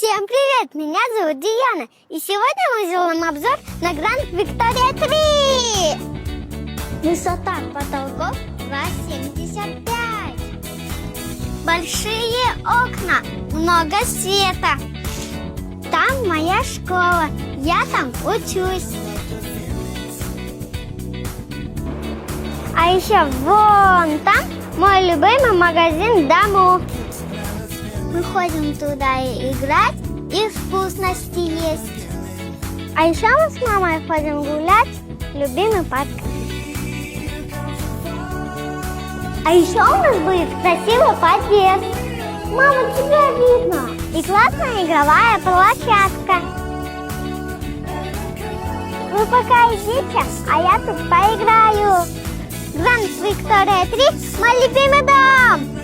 Всем привет! Меня зовут Диана. И сегодня мы сделаем обзор на Гранд Виктория 3. Высота потолков 2,75. Большие окна, много света. Там моя школа. Я там учусь. А еще вон там мой любимый магазин домов. Мы ходим туда и играть, и вкусности есть. А еще мы с мамой ходим гулять в любимый парк. А еще у нас будет красивый подъезд. Мама, тебя видно. И классная игровая площадка. Вы пока идите, а я тут поиграю. Гранд Виктория 3 – мой любимый дом.